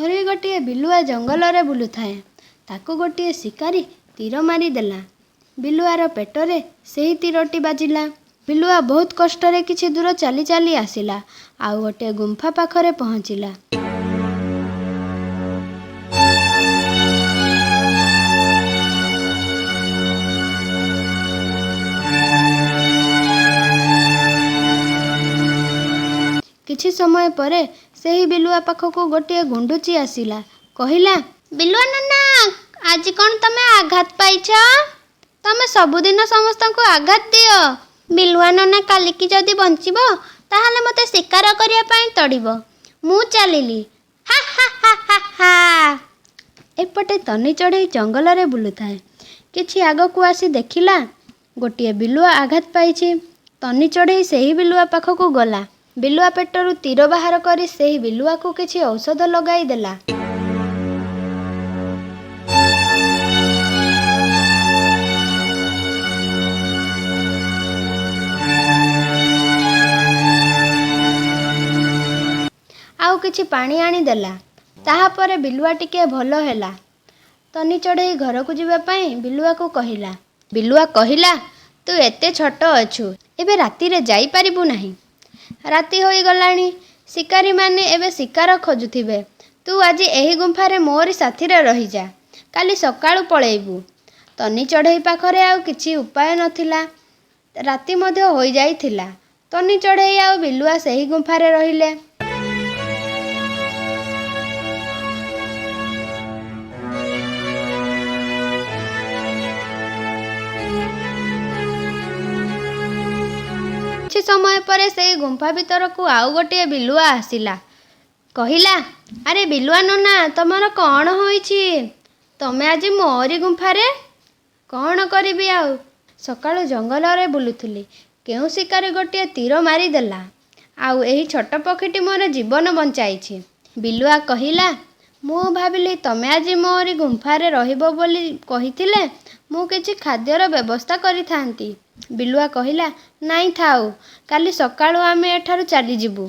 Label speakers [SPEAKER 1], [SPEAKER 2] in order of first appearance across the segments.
[SPEAKER 1] ଥରେ ଗୋଟିଏ ବିଲୁଆ ଜଙ୍ଗଲରେ ବୁଲୁଥାଏ। ତାକୁ ଗୋଟିଏ ଶିକାରୀ ତୀର ମାରିଦେଲା। ବିଲୁଆର ପେଟରେ ସେହି ତୀରଟି ବାଜିଲା। ବିଲୁଆ ବହୁତ କଷ୍ଟରେ କିଛି ଦୂର ଚାଲି ଚାଲି ଆସିଲା, ଆଉ ଗୋଟିଏ ଗୁମ୍ଫା ପାଖରେ ପହଞ୍ଚିଲା। କିଛି ସମୟ ପରେ ସେହି ବିଲୁଆ ପାଖକୁ ଗୋଟିଏ ଗୁଣ୍ଡୁଚି ଆସିଲା। କହିଲା, ବିଲୁଆ ନନା, ଆଜି କ'ଣ ତମେ ଆଘାତ ପାଇଛ? ତମେ ସବୁଦିନ ସମସ୍ତଙ୍କୁ ଆଘାତ ଦିଅ। ବିଲୁଆ ନନା କାଲିକି ଯଦି ବଞ୍ଚିବ ତାହେଲେ ମୋତେ ଶିକାର କରିବା ପାଇଁ ତଡ଼ିବ। ମୁଁ ଚାଲିଲି। ହା ହା ହା ହା ହା। ଏପଟେ ତନି ଚଢ଼େଇ ଜଙ୍ଗଲରେ ବୁଲୁଥାଏ। କିଛି ଆଗକୁ ଆସି ଦେଖିଲା ଗୋଟିଏ ବିଲୁଆ ଆଘାତ ପାଇଛି। ତନି ଚଢ଼େଇ ସେହି ବିଲୁଆ ପାଖକୁ ଗଲା। ବିଲୁଆ ପେଟରୁ ତୀର ବାହାର କରି ସେହି ବିଲୁଆକୁ କିଛି ଔଷଧ ଲଗାଇ ଦେଲା। ଆଉ କିଛି ପାଣି ଆଣିଦେଲା। ତାହାପରେ ବିଲୁଆ ଟିକେ ଭଲ ହେଲା। ତନି ଚଢ଼େଇ ଘରକୁ ଯିବା ପାଇଁ ବିଲୁଆକୁ କହିଲା। ବିଲୁଆ କହିଲା, ତୁ ଏତେ ଛୋଟ ଅଛୁ, ଏବେ ରାତିରେ ଯାଇପାରିବୁ ନାହିଁ। ରାତି ହୋଇଗଲାଣି, ଶିକାରୀମାନେ ଏବେ ଶିକାର ଖୋଜୁଥିବେ। ତୁ ଆଜି ଏହି ଗୁମ୍ଫାରେ ମୋରି ସାଥିରେ ରହିଯା, କାଲି ସକାଳୁ ପଳେଇବୁ। ତନି ଚଢ଼େଇ ପାଖରେ ଆଉ କିଛି ଉପାୟ ନଥିଲା। ରାତି ମଧ୍ୟ ହୋଇଯାଇଥିଲା। ତନି ଚଢ଼େଇ ଆଉ ବିଲୁଆ ସେହି ଗୁମ୍ଫାରେ ରହିଲେ। କିଛି ସମୟ ପରେ ସେହି ଗୁମ୍ଫା ଭିତରକୁ ଆଉ ଗୋଟିଏ ବିଲୁଆ ଆସିଲା। କହିଲା, ଆରେ ବିଲୁଆ ନନା, ତମର କ'ଣ ହୋଇଛି? ତମେ ଆଜି ମୋରି ଗୁମ୍ଫାରେ? କ'ଣ କରିବି ଆଉ? ସକାଳୁ ଜଙ୍ଗଲରେ ବୁଲୁଥିଲି, କେଉଁ ଶିକାରୀ ଗୋଟିଏ ତୀର ମାରିଦେଲା, ଆଉ ଏହି ଛୋଟ ପକ୍ଷୀଟି ମୋର ଜୀବନ ବଞ୍ଚାଇଛି। ବିଲୁଆ କହିଲା, ମୁଁ ଭାବିଲି ତମେ ଆଜି ମୋରି ଗୁମ୍ଫାରେ ରହିବ ବୋଲି କହିଥିଲେ ମୁଁ କିଛି ଖାଦ୍ୟର ବ୍ୟବସ୍ଥା କରିଥାନ୍ତି। ବିଲୁଆ କହିଲା, ନାଇଁ ଥାଉ, କାଲି ସକାଳୁ ଆମେ ଏଠାରୁ ଚାଲିଯିବୁ।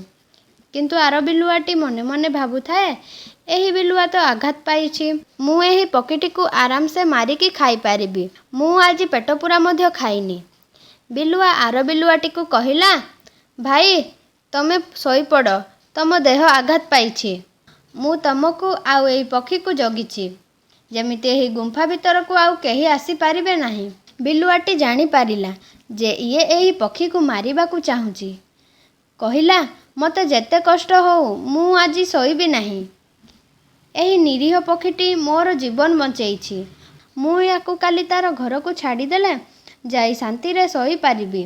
[SPEAKER 1] କିନ୍ତୁ ଆର ବିଲୁଆଟି ମନେ ମନେ ଭାବୁଥାଏ, ଏହି ବିଲୁଆ ତ ଆଘାତ ପାଇଛି, ମୁଁ ଏହି ପକ୍ଷୀଟିକୁ ଆରାମସେ ମାରିକି ଖାଇପାରିବି। ମୁଁ ଆଜି ପେଟ ପୂରା ମଧ୍ୟ ଖାଇନି। ବିଲୁଆ ଆର ବିଲୁଆଟିକୁ କହିଲା, ଭାଇ, ତମେ ଶୋଇପଡ଼, ତମ ଦେହ ଆଘାତ ପାଇଛି। ମୁଁ ତମକୁ ଆଉ ଏହି ପକ୍ଷୀକୁ ଜଗିଛି, ଯେମିତି ଏହି ଗୁମ୍ଫା ଭିତରକୁ ଆଉ କେହି ଆସିପାରିବେ ନାହିଁ। ବିଲୁଆଟି ଜାଣିପାରିଲା ଯେ ଇଏ ଏହି ପକ୍ଷୀକୁ ମାରିବାକୁ ଚାହୁଁଛି। କହିଲା, ମୋତେ ଯେତେ କଷ୍ଟ ହଉ ମୁଁ ଆଜି ଶୋଇବି ନାହିଁ। ଏହି ନିରୀହ ପକ୍ଷୀଟି ମୋର ଜୀବନ ବଞ୍ଚେଇଛି। ମୁଁ ୟାକୁ କାଲି ତାର ଘରକୁ ଛାଡ଼ିଦେଲେ ଯାଇ ଶାନ୍ତିରେ ଶୋଇପାରିବି।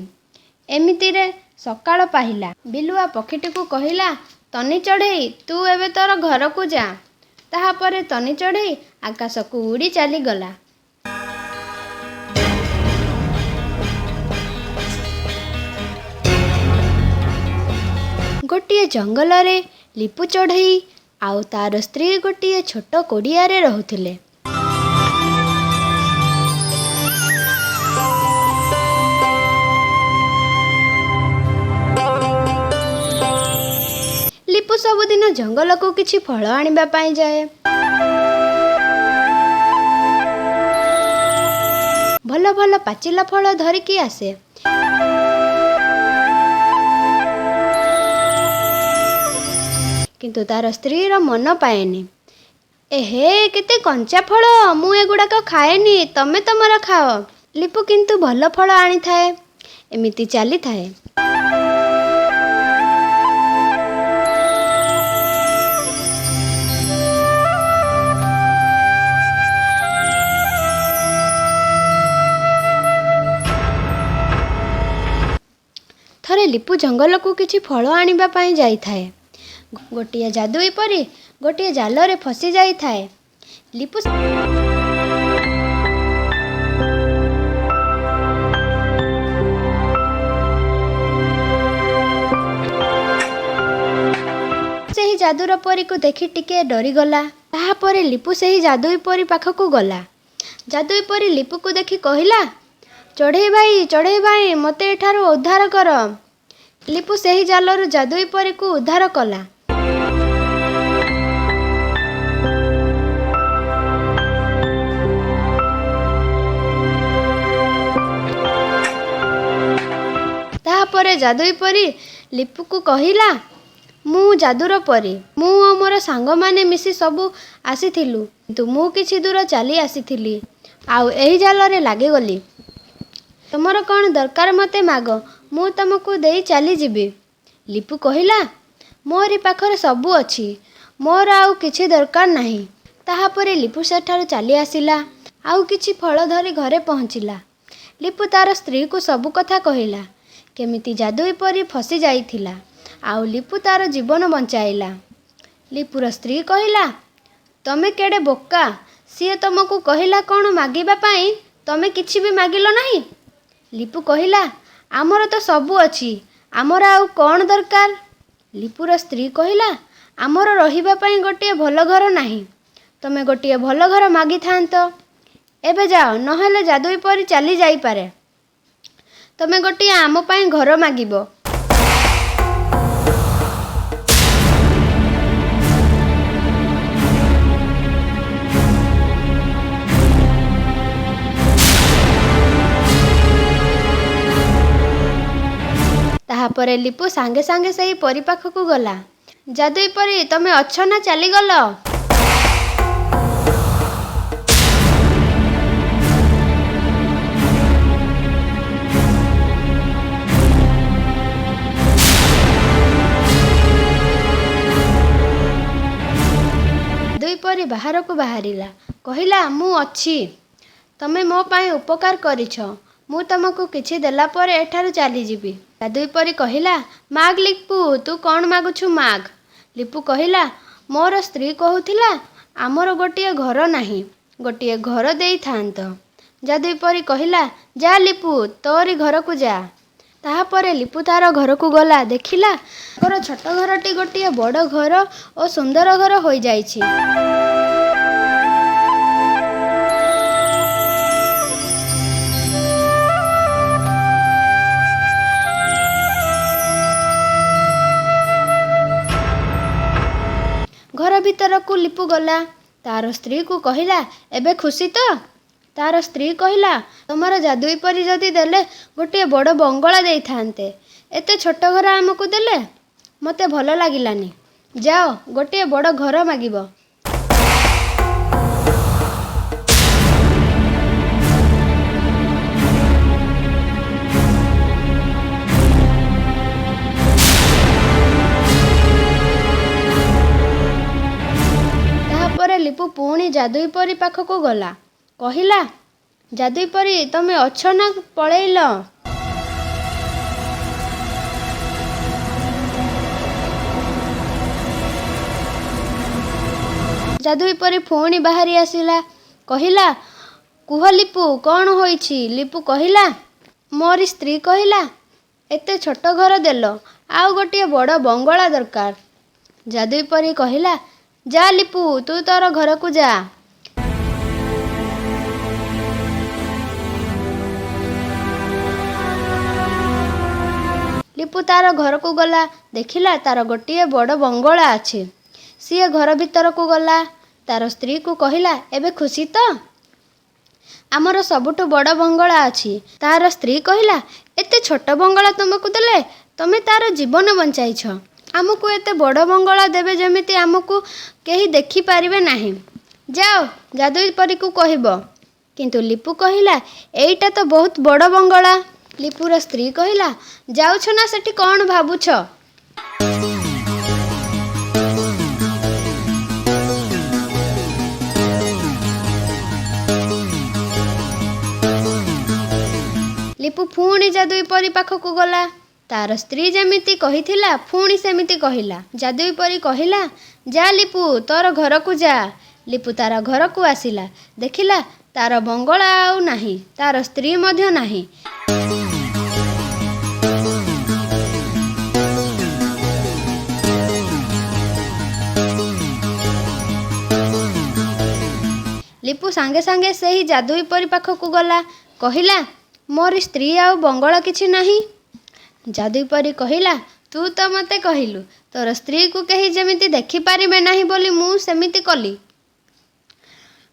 [SPEAKER 1] ଏମିତିରେ ସକାଳ ପାହିଲା। ବିଲୁଆ ପକ୍ଷୀଟିକୁ କହିଲା, ତନି ଚଢ଼େଇ, ତୁ ଏବେ ତୋର ଘରକୁ ଯା। ତାହାପରେ ତନି ଚଢ଼େଇ ଆକାଶକୁ ଉଡ଼ି ଚାଲିଗଲା। ଗୋଟିଏ ଜଙ୍ଗଲରେ ଲିପୁ ଚଢ଼େଇ ଆଉ ତାର ସ୍ତ୍ରୀ ଗୋଟିଏ ଛୋଟ କୁଡ଼ିଆରେ ରହୁଥିଲେ। ଲିପୁ ସବୁଦିନ ଜଙ୍ଗଲକୁ କିଛି ଫଳ ଆଣିବା ପାଇଁ ଯାଏ। ଭଲ ଭଲ ପାଚିଲା ଫଳ ଧରିକି ଆସେ। କିନ୍ତୁ ତାର ସ୍ତ୍ରୀର ମନ ପାଏନି। ଏହେ, କେତେ କଞ୍ଚା ଫଳ, ମୁଁ ଏଗୁଡ଼ାକ ଖାଏନି, ତମେ ତମର ଖାଅ। ଲିପୁ କିନ୍ତୁ ଭଲ ଫଳ ଆଣିଥାଏ। ଏମିତି ଚାଲିଥାଏ। ଥରେ ଲିପୁ ଜଙ୍ଗଲକୁ କିଛି ଫଳ ଆଣିବା ପାଇଁ ଯାଇଥାଏ। ଗୋଟିଏ ଯାଦୁଇ ପରି ଗୋଟିଏ ଜାଲରେ ଫସି ଯାଇଥାଏ। ଲିପୁ ସେହି ଯାଦୁର ପରୀକୁ ଦେଖି ଟିକେ ଡରିଗଲା। ତାହାପରେ ଲିପୁ ସେହି ଯାଦୁଇ ପରୀ ପାଖକୁ ଗଲା। ଯାଦୁଇ ପରୀ ଲିପୁକୁ ଦେଖି କହିଲା, ଚଢ଼େଇ ଭାଇ, ମୋତେ ଏଠାରୁ ଉଦ୍ଧାର କର। ଲିପୁ ସେହି ଜାଲରୁ ଯାଦୁଇ ପରୀକୁ ଉଦ୍ଧାର କଲା। ତାହାପରେ ଯାଦୁଇ ପରି ଲିପୁକୁ କହିଲା, ମୁଁ ଯାଦୁର ପରି। ମୁଁ ଓ ମୋର ସାଙ୍ଗମାନେ ମିଶି ସବୁ ଆସିଥିଲୁ, କିନ୍ତୁ ମୁଁ କିଛି ଦୂର ଚାଲି ଆସିଥିଲି ଆଉ ଏହି ଜାଲରେ ଲାଗିଗଲି। ତୁମର କ'ଣ ଦରକାର ମୋତେ ମାଗ, ମୁଁ ତୁମକୁ ଦେଇ ଚାଲିଯିବି। ଲିପୁ କହିଲା, ମୋରି ପାଖରେ ସବୁ ଅଛି, ମୋର ଆଉ କିଛି ଦରକାର ନାହିଁ। ତାହାପରେ ଲିପୁ ସେଠାରୁ ଚାଲି ଆସିଲା ଆଉ କିଛି ଫଳ ଧରି ଘରେ ପହଞ୍ଚିଲା। ଲିପୁ ତାର ସ୍ତ୍ରୀକୁ ସବୁ କଥା କହିଲା, କେମିତି ଯାଦୁଇ ପରି ଫସି ଯାଇଥିଲା ଆଉ ଲିପୁ ତାର ଜୀବନ ବଞ୍ଚାଇଲା। ଲିପୁର ସ୍ତ୍ରୀ କହିଲା, ତମେ କେଡ଼େ ବୋକା, ସିଏ ତମକୁ କହିଲା କ'ଣ ମାଗିବା ପାଇଁ, ତମେ କିଛି ବି ମାଗିଲ ନାହିଁ। ଲିପୁ କହିଲା, ଆମର ତ ସବୁ ଅଛି, ଆମର ଆଉ କ'ଣ ଦରକାର। ଲିପୁର ସ୍ତ୍ରୀ କହିଲା, ଆମର ରହିବା ପାଇଁ ଗୋଟିଏ ଭଲ ଘର ନାହିଁ, ତମେ ଗୋଟିଏ ଭଲ ଘର ମାଗିଥାନ୍ତ। ଏବେ ଯାଅ, ନହେଲେ ଯାଦୁଇ ପରି ଚାଲି ଯାଇପାରେ। ତମେ ଗୋଟିଏ ଆମ ପାଇଁ ଘର ମାଗିବ। ତାହାପରେ ଲିପୁ ସାଙ୍ଗେ ସାଙ୍ଗେ ସେହି ପରି ପାଖକୁ ଗଲା। ଯାଦୁଇ ପରି, ତମେ ଅଛ ନା ଚାଲିଗଲ? ଯାଦୁଇ ପରି ବାହାରକୁ ବାହାରିଲା, କହିଲା, ମୁଁ ଅଛି, ତମେ ମୋ ପାଇଁ ଉପକାର କରିଛ, ମୁଁ ତମକୁ କିଛି ଦେଲା ପରେ ଏଠାରୁ ଚାଲିଯିବି। ଯାଦୁଇ ପରି କହିଲା, ମାଗ ଲିପୁ, ତୁ କ'ଣ ମାଗୁଛୁ ମାଗ। ଲିପୁ କହିଲା, ମୋର ସ୍ତ୍ରୀ କହୁଥିଲା ଆମର ଗୋଟିଏ ଘର ନାହିଁ, ଗୋଟିଏ ଘର ଦେଇଥାନ୍ତ। ଯାଦୁଇ ପରି କହିଲା, ଯା ଲିପୁ, ତୋରି ଘରକୁ ଯା। ତାହାପରେ ଲିପୁ ତାର ଘରକୁ ଗଲା, ଦେଖିଲା ତାଙ୍କର ଛୋଟ ଘରଟି ଗୋଟିଏ ବଡ଼ ଘର ଓ ସୁନ୍ଦର ଘର ହୋଇଯାଇଛି। ଘର ଭିତରକୁ ଲିପୁ ଗଲା, ତାର ସ୍ତ୍ରୀକୁ କହିଲା, ଏବେ ଖୁସି ତ? ତାର ସ୍ତ୍ରୀ କହିଲା, ତମର ଯାଦୁଇ ପରି ଯଦି ଦେଲେ ଗୋଟିଏ ବଡ଼ ବଙ୍ଗଳା ଦେଇଥାନ୍ତେ, ଏତେ ଛୋଟ ଘର ଆମକୁ ଦେଲେ, ମୋତେ ଭଲ ଲାଗିଲାନି। ଯାଅ, ଗୋଟିଏ ବଡ଼ ଘର ମାଗିବ। ତାହାପରେ ଲିପୁ ପୁଣି ଯାଦୁଇ ପରି ପାଖକୁ ଗଲା, କହିଲା, ଯାଦୁଇ ପରି, ତମେ ଅଛ ନା ପଳେଇଲ? ଯାଦୁଇ ପରି ପୁଣି ବାହାରି ଆସିଲା, କହିଲା, କୁହ ଲିପୁ, କ'ଣ ହୋଇଛି? ଲିପୁ କହିଲା, ମୋରି ସ୍ତ୍ରୀ କହିଲା ଏତେ ଛୋଟ ଘର ଦେଲ, ଆଉ ଗୋଟିଏ ବଡ଼ ବଙ୍ଗଳା ଦରକାର। ଯାଦୁଇ ପରି କହିଲା, ଯା ଲିପୁ, ତୁ ତୋର ଘରକୁ ଯା। ଲିପୁ ତାର ଘରକୁ ଗଲା, ଦେଖିଲା ତାର ଗୋଟିଏ ବଡ଼ ବଙ୍ଗଳା ଅଛି। ସିଏ ଘର ଭିତରକୁ ଗଲା, ତାର ସ୍ତ୍ରୀକୁ କହିଲା, ଏବେ ଖୁସି ତ? ଆମର ସବୁଠୁ ବଡ଼ ବଙ୍ଗଳା ଅଛି। ତାର ସ୍ତ୍ରୀ କହିଲା, ଏତେ ଛୋଟ ବଙ୍ଗଳା ତୁମକୁ ଦେଲେ, ତମେ ତାର ଜୀବନ ବଞ୍ଚାଇଛ। ଆମକୁ ଏତେ ବଡ଼ ବଙ୍ଗଳା ଦେବେ ଯେମିତି ଆମକୁ କେହି ଦେଖିପାରିବେ ନାହିଁ। ଯାଅ, ଯାଦୁଇ ପରୀକୁ କହିବ। କିନ୍ତୁ ଲିପୁ କହିଲା, ଏଇଟା ତ ବହୁତ ବଡ଼ ବଙ୍ଗଳା। ଲିପୁର ସ୍ତ୍ରୀ କହିଲା, ଯାଉଛ ନା ସେଠି କ'ଣ ଭାବୁଛ? ଲିପୁ ପୁଣି ଯାଦୁଇ ପରୀ ପାଖକୁ ଗଲା। ତାର ସ୍ତ୍ରୀ ଯେମିତି କହିଥିଲା ପୁଣି ସେମିତି କହିଲା। ଯାଦୁଇ ପରୀ କହିଲା, ଯା ଲିପୁ, ତୋର ଘରକୁ ଯା। ଲିପୁ ତାର ଘରକୁ ଆସିଲା, ଦେଖିଲା ତାର ବଙ୍ଗଳା ଆଉ ନାହିଁ, ତାର ସ୍ତ୍ରୀ ମଧ୍ୟ ନାହିଁ। ଲିପୁ ସାଙ୍ଗେ ସାଙ୍ଗେ ସେହି ଯାଦୁଇ ପରୀ ପାଖକୁ ଗଲା, କହିଲା, ମୋର ସ୍ତ୍ରୀ ଆଉ ବଙ୍ଗଳା କିଛି ନାହିଁ। ଯାଦୁଇ ପରୀ କହିଲା, ତୁ ତ ମୋତେ କହିଲୁ ତୋର ସ୍ତ୍ରୀକୁ କେହି ଯେମିତି ଦେଖିପାରିବେ ନାହିଁ ବୋଲି ମୁଁ ସେମିତି କଲି।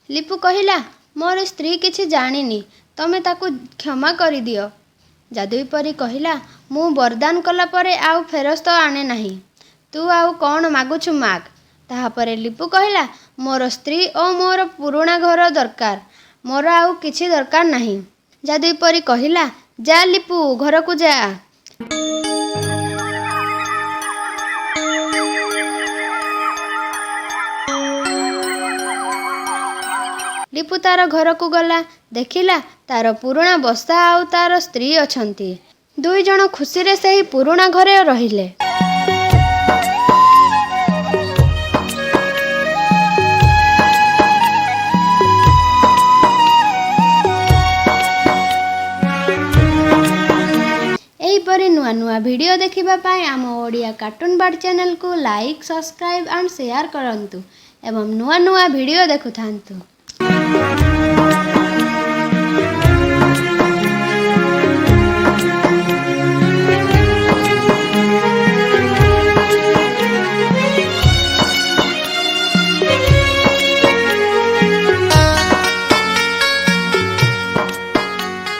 [SPEAKER 1] ଲିପୁ କହିଲା, ମୋର ସ୍ତ୍ରୀ କିଛି ଜାଣିନି, ତମେ ତାକୁ କ୍ଷମା କରିଦିଅ। ଯାଦୁଇ ପରୀ କହିଲା, ମୁଁ ବରଦାନ କଲା ପରେ ଆଉ ଫେରସ୍ତ ଆଣେ ନାହିଁ। ତୁ ଆଉ କ'ଣ ମାଗୁଛୁ ମାଗ। ତାହାପରେ ଲିପୁ କହିଲା, ମୋର ସ୍ତ୍ରୀ ଓ ମୋର ପୁରୁଣା ଘର ଦରକାର, ମୋର ଆଉ କିଛି ଦରକାର ନାହିଁ। ଯାଦୁଇ ପରୀ କହିଲା, ଯା ଲିପୁ, ଘରକୁ ଯା। ଲିପୁ ତାର ଘରକୁ ଗଲା, ଦେଖିଲା ତାର ପୁରୁଣା ବସ୍ତା ଆଉ ତାର ସ୍ତ୍ରୀ ଅଛନ୍ତି। ଦୁଇ ଜଣ ଖୁସିରେ ସେହି ପୁରୁଣା ଘରେ ରହିଲେ। ଏହିପରି ନୂଆ ନୂଆ ଭିଡ଼ିଓ ଦେଖିବା ପାଇଁ ଆମ ଓଡ଼ିଆ କାର୍ଟୁନ ବାର୍ଡ଼ ଚ୍ୟାନେଲକୁ ଲାଇକ୍, ସବସ୍କ୍ରାଇବ୍ ଆଣ୍ଡ ସେୟାର କରନ୍ତୁ ଏବଂ ନୂଆ ନୂଆ ଭିଡ଼ିଓ ଦେଖୁଥାନ୍ତୁ।